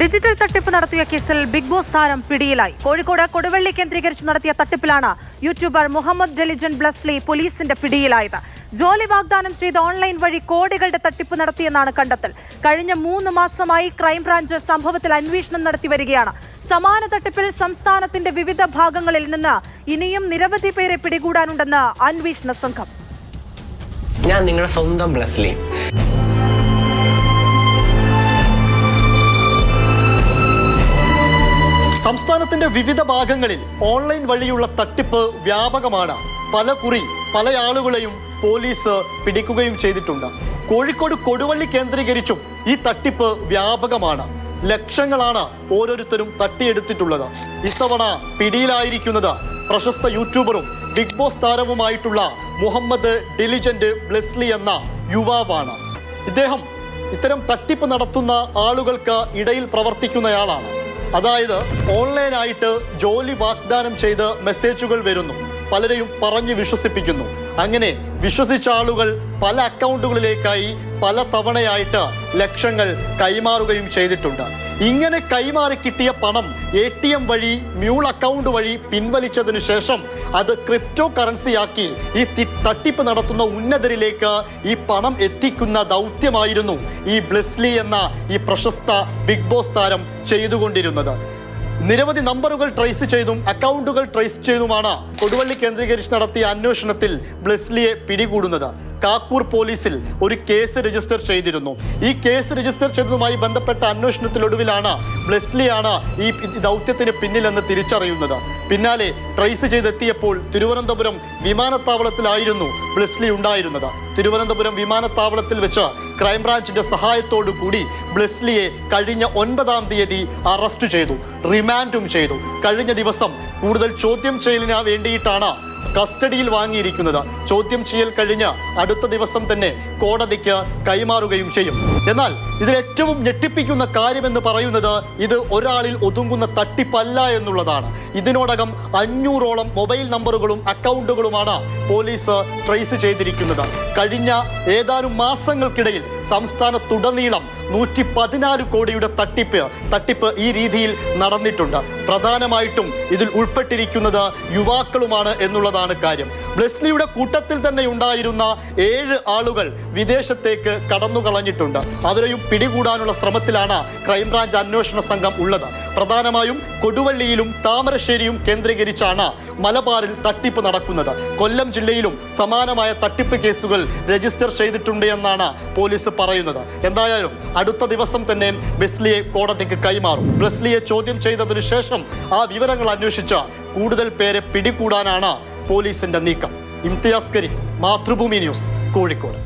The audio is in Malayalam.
ഡിജിറ്റൽ തട്ടിപ്പ് നടത്തിയ കേസിൽ ബിഗ് ബോസ് താരം പിടിയിലായി. കോഴിക്കോട് കൊടുവള്ളി കേന്ദ്രീകരിച്ച് നടത്തിയ തട്ടിപ്പിലാണ് യൂട്യൂബർ മുഹമ്മദ് ഡെലിജൻ ബ്ലസ്ലി പോലീസിന്റെ പിടിയിലായത്. ജോലി വാഗ്ദാനം ചെയ്ത് ഓൺലൈൻ വഴി കോടികളുടെ തട്ടിപ്പ് നടത്തിയെന്നാണ് കണ്ടെത്തൽ. കഴിഞ്ഞ 3 മാസമായി ക്രൈംബ്രാഞ്ച് സംഭവത്തിൽ അന്വേഷണം നടത്തി വരികയാണ്. സമാന തട്ടിപ്പിൽ സംസ്ഥാനത്തിന്റെ വിവിധ ഭാഗങ്ങളിൽ നിന്ന് ഇനിയും നിരവധി പേരെ പിടികൂടാനുണ്ടെന്ന് അന്വേഷണ സംഘം. ഞാൻ നിങ്ങളുടെ സ്വന്തം ബ്ലസ്ലി. സംസ്ഥാനത്തിന്റെ വിവിധ ഭാഗങ്ങളിൽ ഓൺലൈൻ വഴിയുള്ള തട്ടിപ്പ് വ്യാപകമാണ്. പല ആളുകളെയും പോലീസ് പിടിക്കുകയും ചെയ്തിട്ടുണ്ട്. കോഴിക്കോട് കൊടുവള്ളി കേന്ദ്രീകരിച്ചും ഈ തട്ടിപ്പ് വ്യാപകമാണ്. ലക്ഷങ്ങളാണ് ഓരോരുത്തരും തട്ടിയെടുത്തിട്ടുള്ളത്. ഇത്തവണ പിടിയിലായിരിക്കുന്നത് പ്രശസ്ത യൂട്യൂബറും ബിഗ് ബോസ് താരവുമായിട്ടുള്ള മുഹമ്മദ് ഡെലിജന്റ് ബ്ലസ്ലി എന്ന യുവാവാണ്. ഇദ്ദേഹം ഇത്തരം തട്ടിപ്പ് നടത്തുന്ന ആളുകൾക്ക് ഇടയിൽ പ്രവർത്തിക്കുന്നയാളാണ്. അതായത് ഓൺലൈനായിട്ട് ജോലി വാഗ്ദാനം ചെയ്ത് മെസ്സേജുകൾ വരുന്നു, പലരെയും പറഞ്ഞു വിശ്വസിപ്പിക്കുന്നു. അങ്ങനെ വിശ്വസിച്ച ആളുകൾ പല അക്കൗണ്ടുകളിലേക്കായി പല തവണയായിട്ട് ലക്ഷങ്ങൾ കൈമാറുകയും ചെയ്തിട്ടുണ്ട്. ഇങ്ങനെ കൈമാറി കിട്ടിയ പണം ATM വഴി മ്യൂൾ അക്കൗണ്ട് വഴി പിൻവലിച്ചതിന് ശേഷം അത് ക്രിപ്റ്റോ കറൻസിയാക്കി ഈ തട്ടിപ്പ് നടത്തുന്ന ഉന്നതരിലേക്ക് ഈ പണം എത്തിക്കുന്ന ദൗത്യമായിരുന്നു ഈ ബ്ലസ്ലി എന്ന ഈ പ്രശസ്ത ബിഗ് ബോസ് താരം ചെയ്തുകൊണ്ടിരുന്നത്. നിരവധി നമ്പറുകൾ ട്രേസ് ചെയ്തും അക്കൗണ്ടുകൾ ട്രേസ് ചെയ്തുമാണ് കൊടുവള്ളി കേന്ദ്രീകരിച്ച് നടത്തിയ അന്വേഷണത്തിൽ ബ്ലസ്ലിയെ പിടികൂടുന്നത്. കാക്കൂർ പോലീസിൽ ഒരു കേസ് രജിസ്റ്റർ ചെയ്തിരുന്നു. ഈ കേസ് രജിസ്റ്റർ ചെയ്തതുമായി ബന്ധപ്പെട്ട അന്വേഷണത്തിനൊടുവിലാണ് ബ്ലസ്ലിയാണ് ഈ ദൗത്യത്തിന് പിന്നിലെന്ന് തിരിച്ചറിയുന്നത്. പിന്നാലെ ട്രേസ് ചെയ്തെത്തിയപ്പോൾ തിരുവനന്തപുരം വിമാനത്താവളത്തിലായിരുന്നു ബ്ലസ്ലി ഉണ്ടായിരുന്നത്. തിരുവനന്തപുരം വിമാനത്താവളത്തിൽ വെച്ച് ക്രൈംബ്രാഞ്ചിന്റെ സഹായത്തോടു കൂടി ബ്ലസ്ലിയെ കഴിഞ്ഞ 9-ാം തീയതി അറസ്റ്റ് ചെയ്തു, റിമാൻഡും ചെയ്തു. കഴിഞ്ഞ ദിവസം കൂടുതൽ ചോദ്യം ചെയ്യലിന് വേണ്ടിയിട്ടാണ് കസ്റ്റഡിയിൽ വാങ്ങിയിരിക്കുന്നത്. ചോദ്യം ചെയ്യൽ കഴിഞ്ഞ് അടുത്ത ദിവസം തന്നെ കോടതിക്ക് കൈമാറുകയും ചെയ്യും. എന്നാൽ ഇതിൽ ഏറ്റവും ഞെട്ടിപ്പിക്കുന്ന കാര്യമെന്ന് പറയുന്നത് ഇത് ഒരാളിൽ ഒതുങ്ങുന്ന തട്ടിപ്പല്ല എന്നുള്ളതാണ്. ഇതിനോടകം 500ഓളം മൊബൈൽ നമ്പറുകളും അക്കൗണ്ടുകളുമാണ് പോലീസ് ട്രേസ് ചെയ്തിരിക്കുന്നത്. കഴിഞ്ഞ ഏതാനും മാസങ്ങൾക്കിടയിൽ സംസ്ഥാനത്തുടനീളം 114 കോടിയുടെ തട്ടിപ്പ് ഈ രീതിയിൽ നടന്നിട്ടുണ്ട്. പ്രധാനമായിട്ടും ഇതിൽ ഉൾപ്പെട്ടിരിക്കുന്നത് യുവാക്കളുമാണ് എന്നുള്ളതാണ് കാര്യം. ബ്ലസ്ലിയുടെ കൂട്ടത്തിൽ തന്നെ ഉണ്ടായിരുന്ന 7 ആളുകൾ വിദേശത്തേക്ക് കടന്നുകളഞ്ഞിട്ടുണ്ട്. അവരെയും പിടികൂടാനുള്ള ശ്രമത്തിലാണ് ക്രൈംബ്രാഞ്ച് അന്വേഷണ സംഘം ഉള്ളത്. പ്രധാനമായും കൊടുവള്ളിയിലും താമരശ്ശേരിയും കേന്ദ്രീകരിച്ചാണ് മലബാറിൽ തട്ടിപ്പ് നടക്കുന്നത്. കൊല്ലം ജില്ലയിലും സമാനമായ തട്ടിപ്പ് കേസുകൾ രജിസ്റ്റർ ചെയ്തിട്ടുണ്ട് എന്നാണ് പോലീസ് പറയുന്നത്. എന്തായാലും അടുത്ത ദിവസം തന്നെ ബ്ലസ്ലിയെ കോടതിക്ക് കൈമാറും. ബ്ലസ്ലിയെ ചോദ്യം ചെയ്തതിനു ശേഷം ആ വിവരങ്ങൾ അന്വേഷിച്ച് കൂടുതൽ പേരെ പിടികൂടാനാണ് പോലീസിന്റെ നീക്കം. ഇംതിയാസ് കരീം, മാതൃഭൂമി ന്യൂസ്, കോഴിക്കോട്.